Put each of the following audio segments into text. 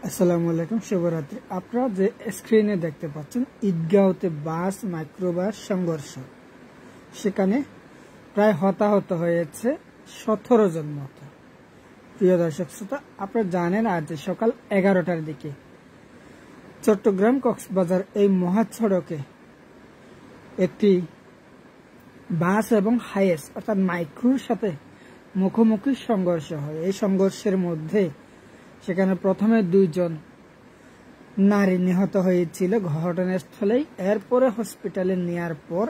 আসসালামু আলাইকুম, শুভরাত্রি। আপনারা যে স্ক্রিনে দেখতে পাচ্ছেন ঈদগাঁওতে বাস মাইক্রোবাস সংঘর্ষ, সেখানে প্রায় হতাহত হয়েছে 17 জন মতো। প্রিয় দর্শক শ্রোতা, আপনারা জানেন আজ সকাল 11টার দিকে চট্টগ্রাম কক্সবাজার এই মহাসড়কে একটি বাস এবং হাইয়েস অর্থাৎ মাইক্রোর সাথে মুখোমুখি সংঘর্ষ হয়। এই সংঘর্ষের মধ্যে সেখানে প্রথমে 2 জন নারী নিহত হয়েছিল ঘটনাস্থলেই। এরপরে হসপিটালে নেওয়ার পর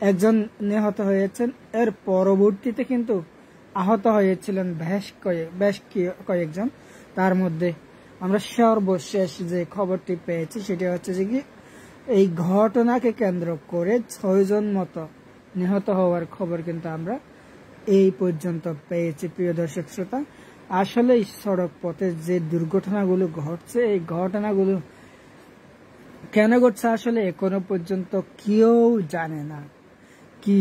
একজন নিহত হয়েছেন। এর পরবর্তীতে কিন্তু আহত হয়েছিলেন বেশ কয়েকজন। তার মধ্যে আমরা সর্বশেষ যে খবরটি পেয়েছি সেটি হচ্ছে যে কি এই ঘটনাকে কেন্দ্র করে 6 জন মতো নিহত হওয়ার খবর কিন্তু আমরা এই পর্যন্ত পেয়েছি। প্রিয় দর্শক শ্রোতা, আসলে এই সড়ক পথে যে দুর্ঘটনাগুলো ঘটছে, এই ঘটনাগুলো কেন ঘটছে আসলে এখনো পর্যন্ত কেউ জানে না। কি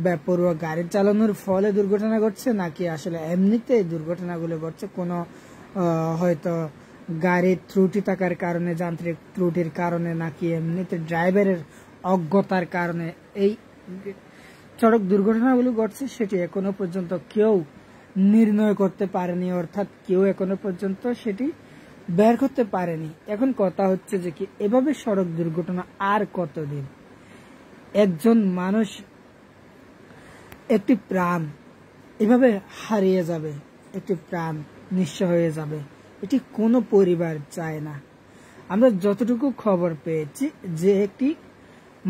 বেপরোয়া গাড়ি চালানোর ফলে দুর্ঘটনা ঘটছে, নাকি আসলে এমনিতে দুর্ঘটনাগুলো ঘটছে কোনো হয়তো গাড়ির ত্রুটি থাকার কারণে, যান্ত্রিক ত্রুটির কারণে, নাকি এমনিতে ড্রাইভারের অজ্ঞতার কারণে এই সড়ক দুর্ঘটনাগুলো ঘটছে, সেটি এখনো পর্যন্ত কেউ নির্ণয় করতে পারেনি, অর্থাৎ কেউ এখনো পর্যন্ত সেটি বের করতে পারেনি। এখন কথা হচ্ছে যে কি এভাবে সড়ক দুর্ঘটনা আর কতদিন? একজন মানুষ, একটি প্রাণ এভাবে হারিয়ে যাবে, একটি প্রাণ নিঃস্ব হয়ে যাবে, এটি কোনো পরিবার চায় না। আমরা যতটুকু খবর পেয়েছি যে একটি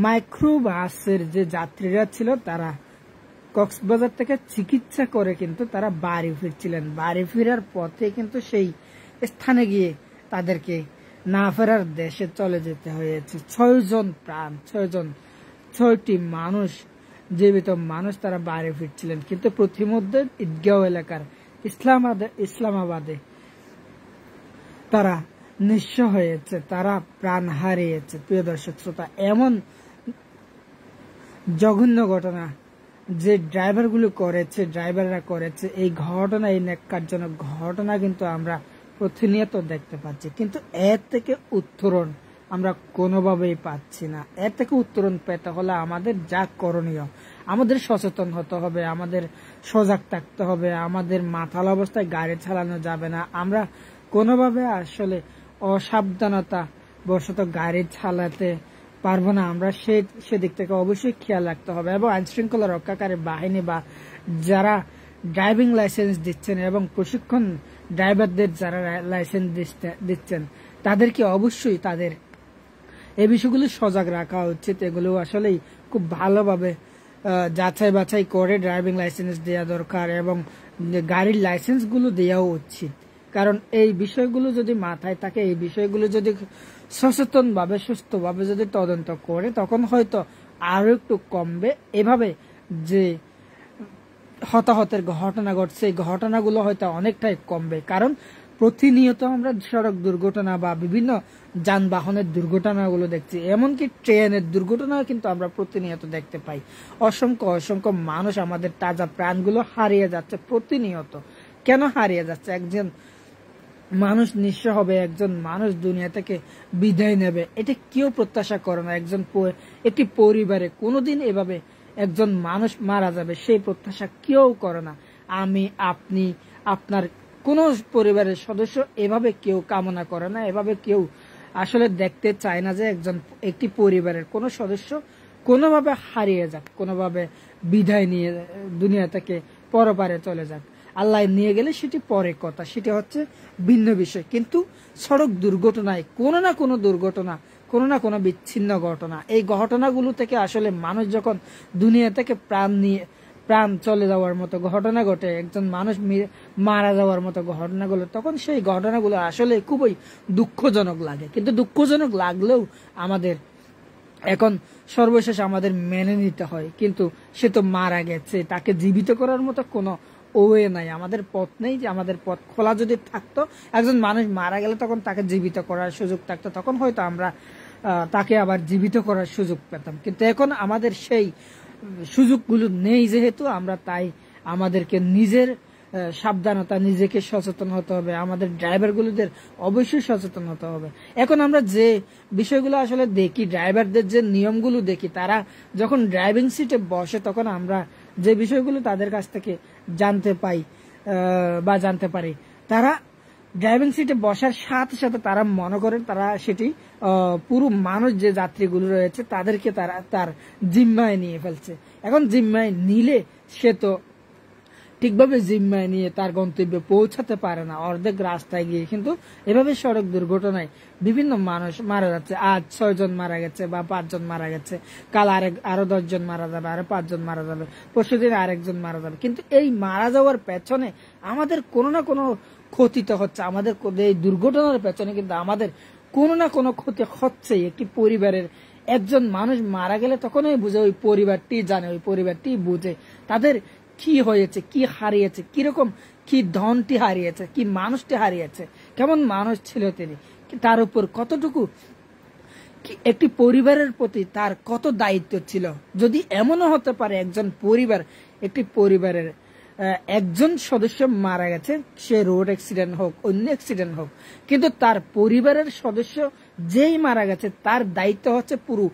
মাইক্রোবাসের যে যাত্রীরা ছিল তারা কক্সবাজার থেকে চিকিৎসা করে কিন্তু তারা বাড়ি ফিরছিলেন। বাড়ি ফেরার পথে কিন্তু সেই স্থানে গিয়ে তাদেরকে না ফেরার দেশে চলে যেতে হয়েছে। 6 জন প্রাণ, 6টি মানুষ, জীবিত মানুষ, তারা বাড়ি ফিরছিলেন। কিন্তু প্রতিমধ্যে ঈদগাঁও এলাকার ইসলামাবাদে তারা নিঃস্ব হয়েছে, তারা প্রাণ হারিয়েছে। প্রিয় দর্শক শ্রোতা, এমন জঘন্য ঘটনা যে ড্রাইভাররা করেছে এই ঘটনা, এই ন্যাক্কারজনক ঘটনা কিন্তু আমরা প্রতিনিয়ত দেখতে পাচ্ছি, কিন্তু এর থেকে উত্তরণ আমরা কোনোভাবেই পাচ্ছি না। এর থেকে উত্তরণ পেতে হলে আমাদের যা করণীয়, আমাদের সচেতন হতে হবে, আমাদের সজাগ থাকতে হবে, আমাদের মাতাল অবস্থায় গাড়ি চালানো যাবে না। আমরা কোনোভাবে আসলে অসাবধানতা বশত গাড়ি চালাতে পারবো না। আমরা সেদিক থেকে অবশ্যই খেয়াল রাখতে হবে এবং আইন শৃঙ্খলা রক্ষাকারী বাহিনী বা যারা ড্রাইভিং লাইসেন্স দিচ্ছেন এবং প্রশিক্ষণ ড্রাইভারদের যারা লাইসেন্স দিচ্ছেন তাদেরকে অবশ্যই তাদের এই বিষয়গুলো সজাগ রাখা উচিত। এগুলো আসলেই খুব ভালোভাবে যাচাই বাছাই করে ড্রাইভিং লাইসেন্স দেওয়া দরকার এবং গাড়ির লাইসেন্সগুলো দেওয়াও উচিত। কারণ এই বিষয়গুলো যদি মাথায় থাকে, এই বিষয়গুলো যদি সচেতনভাবে, সুস্থভাবে যদি তদন্ত করে, তখন হয়তো আরো একটু কমবে। এভাবে যে হতাহতের ঘটনা ঘটছে, এই ঘটনাগুলো হয়তো অনেকটাই কমবে। কারণ প্রতিনিয়ত আমরা সড়ক দুর্ঘটনা বা বিভিন্ন যানবাহনের দুর্ঘটনাগুলো দেখছি, এমনকি ট্রেনের দুর্ঘটনাও কিন্তু আমরা প্রতিনিয়ত দেখতে পাই। অসংখ্য মানুষ, আমাদের তাজা প্রাণগুলো হারিয়ে যাচ্ছে প্রতিনিয়ত। কেন হারিয়ে যাচ্ছে? একজন মানুষ নিঃস্ব হবে, একজন মানুষ দুনিয়া থেকে বিদায় নেবে, এটা কেউ প্রত্যাশা করে না। একটি পরিবারে কোনোদিন এভাবে একজন মানুষ মারা যাবে সেই প্রত্যাশা কেউ করে না। আমি, আপনি, আপনার কোনো পরিবারের সদস্য এভাবে কেউ কামনা করে না, এভাবে কেউ আসলে দেখতে চায় না যে একটি পরিবারের কোনো সদস্য কোনোভাবে হারিয়ে যাক, কোনোভাবে বিদায় নিয়ে দুনিয়া থেকে পরপারে চলে যাক। আল্লাহ নিয়ে গেলে সেটি পরের কথা, সেটি হচ্ছে ভিন্ন বিষয়। কিন্তু সড়ক দুর্ঘটনায় কোনো না কোনো দুর্ঘটনা, কোনো না কোনো বিচ্ছিন্ন ঘটনা, এই ঘটনাগুলো থেকে আসলে মানুষ যখন দুনিয়া থেকে প্রাণ চলে যাওয়ার মতো ঘটনা ঘটে, একজন মানুষ মারা যাওয়ার মতো ঘটনাগুলো, তখন সেই ঘটনাগুলো আসলে খুবই দুঃখজনক লাগে। কিন্তু দুঃখজনক লাগলেও আমাদের এখন সর্বশেষ আমাদের মেনে নিতে হয়। কিন্তু সে তো মারা গেছে, তাকে জীবিত করার মতো কোনো ওয়ে নাই, আমাদের পথ নেই। যে আমাদের পথ খোলা যদি থাকতো, একজন মানুষ মারা গেলে তখন তাকে জীবিত করার সুযোগ থাকতো, তখন হয়তো আমরা তাকে আবার জীবিত করার সুযোগ পেতাম। কিন্তু এখন আমাদের সেই সুযোগগুলো নেই, যেহেতু আমরা তাই আমাদেরকে সাবধানতা, নিজেকে সচেতন হতে হবে, আমাদের ড্রাইভারগুলোদের অবশ্যই সচেতন হতে হবে। এখন আমরা যে বিষয়গুলো আসলে দেখি, ড্রাইভারদের যে নিয়মগুলো দেখি, তারা যখন ড্রাইভিং সিটে বসে তখন আমরা যে বিষয়গুলো তাদের কাছ থেকে জানতে পাই বা জানতে পারি, তারা ড্রাইভিং সিটে বসার সাথে সাথে তারা মনে করেন তারা সেটি পুরো মানুষ যে যাত্রীগুলো রয়েছে তাদেরকে তারা তার জিম্মায় নিয়ে ফেলছে। এখন জিম্মায় নিলে সে তো ঠিকভাবে জিম্মায় নিয়ে তার গন্তব্যে পৌঁছাতে পারে না, অর্ধেক রাস্তায় গিয়ে কিন্তু এভাবে সড়ক দুর্ঘটনায় বিভিন্ন মানুষ মারা যাচ্ছে। আজ 6 জন মারা গেছে বা 5 জন মারা গেছে, কাল আরো 10 জন মারা যাবে, আরো 5 জন মারা যাবে, পরশুদিন আরেকজন মারা যাবে। কিন্তু এই মারা যাওয়ার পেছনে আমাদের কোনো না কোনো ক্ষতি তো হচ্ছে, আমাদের এই দুর্ঘটনার পেছনে কিন্তু আমাদের কোনো না কোনো ক্ষতি হচ্ছে। একটি পরিবারের একজন মানুষ মারা গেলে তখনই বুঝে, ওই পরিবারটি জানে, ওই পরিবারটি বুঝে তাদের কি হয়েছে, কি হারিয়েছে, কিরকম কি ধনটি হারিয়েছে, কি মানুষটি হারিয়েছে, কেমন মানুষ ছিল তিনি, তার উপর কতটুকু একটি পরিবারের প্রতি তার কত দায়িত্ব ছিল। যদি এমনও হতে পারে একজন পরিবার, একটি পরিবারের একজন সদস্য মারা গেছে, সে রোড অ্যাক্সিডেন্ট হোক, অন্য অ্যাক্সিডেন্ট হোক, কিন্তু তার পরিবারের সদস্য যেই মারা গেছে তার দায়িত্ব হচ্ছে পুরো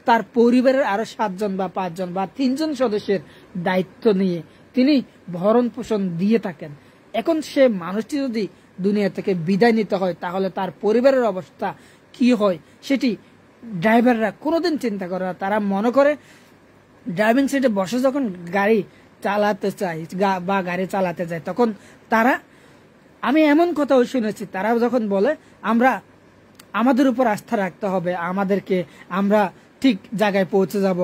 তার পরিবারের আরো 7 জন বা 5 জন বা 3 জন সদস্যের দায়িত্ব নিয়ে তিনি ভরণ পোষণ দিয়ে থাকেন। এখন সে মানুষটি যদি দুনিয়া থেকে বিদায় নিতে হয় তাহলে তার পরিবারের অবস্থা কি হয় সেটি ড্রাইভাররা কোনোদিন চিন্তা করে না। তারা মনে করে ড্রাইভিং সিটে বসে যখন গাড়ি চালাতে চায় বা গাড়ি চালাতে যায় তখন তারা, আমি এমন কথাও শুনেছি, তারা যখন বলে আমাদের উপর আস্থা রাখতে হবে, আমরা ঠিক জায়গায় পৌঁছে যাব,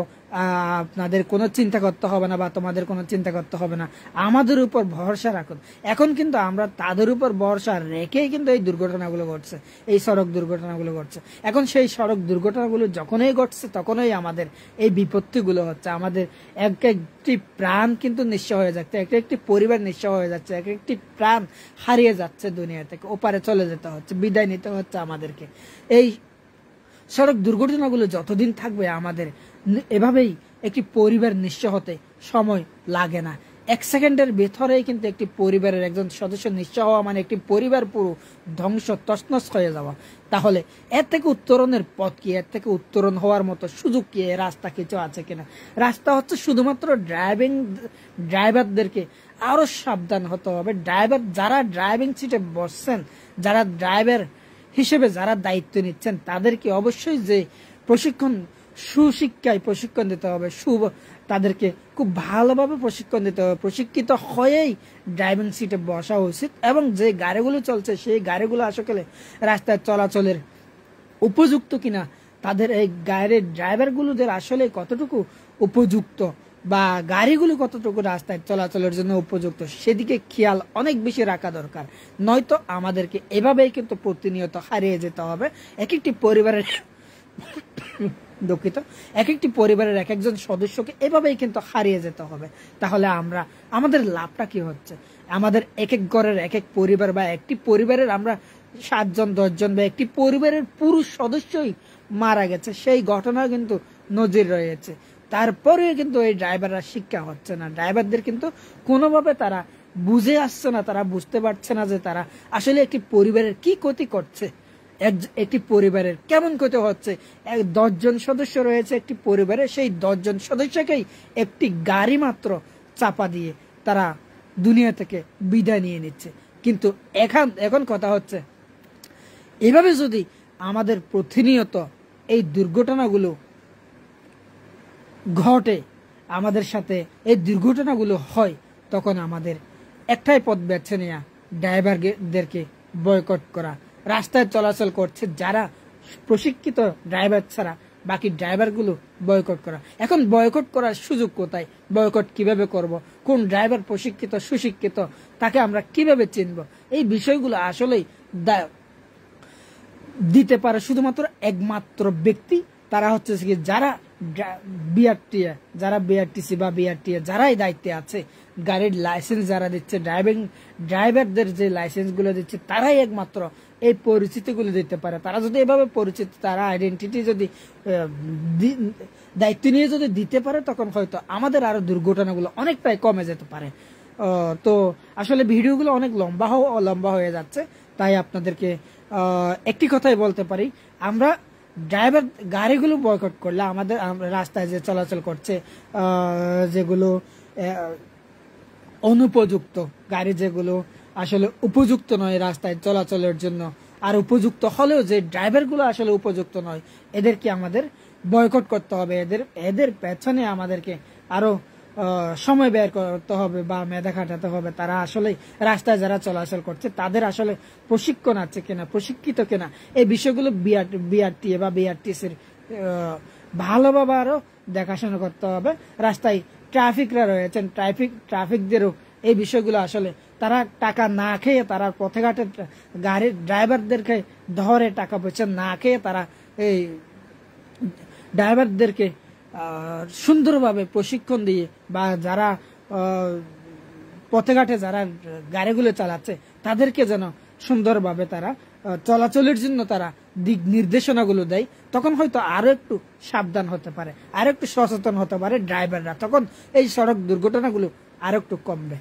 আপনাদের কোনো চিন্তা করতে হবে না বা তোমাদের কোনো চিন্তা করতে হবে না, আমাদের উপর ভরসা রাখুন। এখন কিন্তু আমরা তাদের উপর ভরসা রেখেই কিন্তু এই দুর্ঘটনাগুলো ঘটছে, এই সড়ক দুর্ঘটনাগুলো ঘটছে। এখন সেই সড়ক দুর্ঘটনাগুলো যখনই ঘটছে তখনই আমাদের এই বিপত্তিগুলো হচ্ছে। আমাদের এক একটি প্রাণ কিন্তু নিঃস্ব হয়ে যাচ্ছে, এক একটি পরিবার নিঃস্ব হয়ে যাচ্ছে, এক একটি প্রাণ হারিয়ে যাচ্ছে, দুনিয়া থেকে ওপারে চলে যেতে হচ্ছে, বিদায় নিতে হচ্ছে আমাদেরকে। এই সড়ক দুর্ঘটনাগুলো যতদিন থাকবে আমাদের এভাবেই একটি পরিবার নিঃস্ব হতে সময় লাগে না। 1 সেকেন্ডের ভেতরেই কিন্তু একটি পরিবারের একজন সদস্য নিঃস্ব হওয়া মানে একটি পরিবার পুরো ধ্বংস তছনছ হয়ে যাওয়া। তাহলে এর থেকে উত্তরণের পথ কি, এর থেকে উত্তরণ হওয়ার মতো সুযোগ কি, রাস্তা কিছু আছে কিনা? রাস্তা হচ্ছে শুধুমাত্র ড্রাইভারদেরকে আরো সাবধান হতে হবে। যারা ড্রাইভিং সিটে বসছেন, যারা ড্রাইভার হিসেবে যারা দায়িত্ব নিচ্ছেন তাদেরকে অবশ্যই যে সুশিক্ষায় প্রশিক্ষণ দিতে হবে, তাদেরকে খুব ভালোভাবে প্রশিক্ষণ দিতে হবে, প্রশিক্ষিত হয়েই ড্রাইভিং সিটে বসা উচিত। এবং যে গাড়িগুলো চলছে সেই গাড়িগুলো আসলে রাস্তায় চলাচলের উপযুক্ত কিনা, তাদের এই গাড়ির ড্রাইভারগুলোদের আসলে কতটুকু উপযুক্ত বা গাড়িগুলো কতটুকু রাস্তায় চলাচলের জন্য উপযুক্ত সেদিকে খেয়াল অনেক বেশি রাখা দরকার। নয়তো আমাদেরকে এভাবেই কিন্তু প্রতিনিয়ত হারিয়ে যেতে হবে। এক একটি পরিবারের এক একজন সদস্যকে এভাবেই কিন্তু হারিয়ে যেতে হবে। তাহলে আমাদের লাভটা কি হচ্ছে? আমাদের এক এক ঘরের এক এক পরিবার বা একটি পরিবারের আমরা 7 জন 10 জন বা একটি পরিবারের পুরুষ সদস্যই মারা গেছে, সেই ঘটনা কিন্তু নজির রয়েছে। তারপরে কিন্তু এই ড্রাইভাররা শিক্ষা হচ্ছে না, ড্রাইভারদের কিন্তু কোনোভাবে তারা বুঝে আসছে না, তারা বুঝতে পারছে না যে তারা আসলে একটি পরিবারের কি ক্ষতি করছে, একটি পরিবারের কেমন ক্ষতি হচ্ছে। 10 জন সদস্য রয়েছে একটি পরিবারে, সেই 10 জন সদস্যকেই একটি গাড়ি মাত্র চাপা দিয়ে তারা দুনিয়া থেকে বিদায় নিয়ে নিচ্ছে। কিন্তু এখন কথা হচ্ছে, এভাবে যদি আমাদের প্রতিনিয়ত এই দুর্ঘটনাগুলো ঘটে, আমাদের সাথে এই দুর্ঘটনাগুলো হয়, তখন আমাদের একটাই পথ বেছে নেওয়া, ড্রাইভারদেরকে বয়কট করা। রাস্তায় চলাচল করছে যারা প্রশিক্ষিত ড্রাইভার ছাড়া বাকি ড্রাইভারগুলো বয়কট করা। এখন বয়কট করার সুযোগ কোথায়? বয়কট কিভাবে করব? কোন ড্রাইভার প্রশিক্ষিত সুশিক্ষিত তাকে আমরা কিভাবে চিনব? এই বিষয়গুলো আসলেই দিতে পারে শুধুমাত্র একমাত্র ব্যক্তি, তারা হচ্ছে যারা বিআরটিসি বা বিআরটিএ যারাই দায়িত্বে আছে, গাড়ির লাইসেন্স যারা দিচ্ছে, ড্রাইভারদের যে লাইসেন্স গুলো দিচ্ছে, তারাই একমাত্র এই পরিচিতিগুলো দিতে পারে। তারা যদি এভাবে পরিচিত, তারা আইডেন্টিটি যদি দায়িত্ব নিয়ে যদি দিতে পারে, তখন হয়তো আমাদের আরো দুর্ঘটনাগুলো অনেকটাই কমে যেতে পারে। তো আসলে ভিডিওগুলো অনেক লম্বা হয়ে যাচ্ছে, তাই আপনাদেরকে একটি কথাই বলতে পারি, আমরা ড্রাইভার গাড়িগুলো বয়কট করলে আমাদের রাস্তায় যে চলাচল করছে যেগুলো অনুপযুক্ত গাড়ি, যেগুলো আসলে উপযুক্ত নয় রাস্তায় চলাচলের জন্য, আর উপযুক্ত হলেও যে ড্রাইভারগুলো আসলে উপযুক্ত নয়, এদেরকে আমাদের বয়কট করতে হবে। এদের পেছনে আমাদেরকে আরো সময় ব্যয় করতে হবে বা মেধা খাটাতে হবে। তারা আসলে রাস্তায় যারা চলাচল করছে তাদের আসলে প্রশিক্ষণ আছে কিনা, প্রশিক্ষিত কিনা, এই বিষয়গুলো বিআরটিএ বা বিআরটিসির ভালোভাবে আরো দেখাশোনা করতে হবে। রাস্তায় ট্রাফিকরা রয়েছেন, ট্রাফিকদেরও এই বিষয়গুলো আসলে তারা টাকা না খেয়ে, তারা পথে ঘাটে গাড়ির ড্রাইভারদেরকে ধরে টাকা পয়সা না খেয়ে তারা এই ড্রাইভারদেরকে সুন্দরভাবে প্রশিক্ষণ দিয়ে, বা যারা পথে ঘাটে যারা গাড়িগুলো চালাচ্ছে তাদেরকে যেন সুন্দরভাবে তারা চলাচলের জন্য তারা দিক নির্দেশনাগুলো দেয়, তখন হয়তো আরো একটু সাবধান হতে পারে, আরো একটু সচেতন হতে পারে ড্রাইভাররা, তখন এই সড়ক দুর্ঘটনাগুলো আরো একটু কমবে।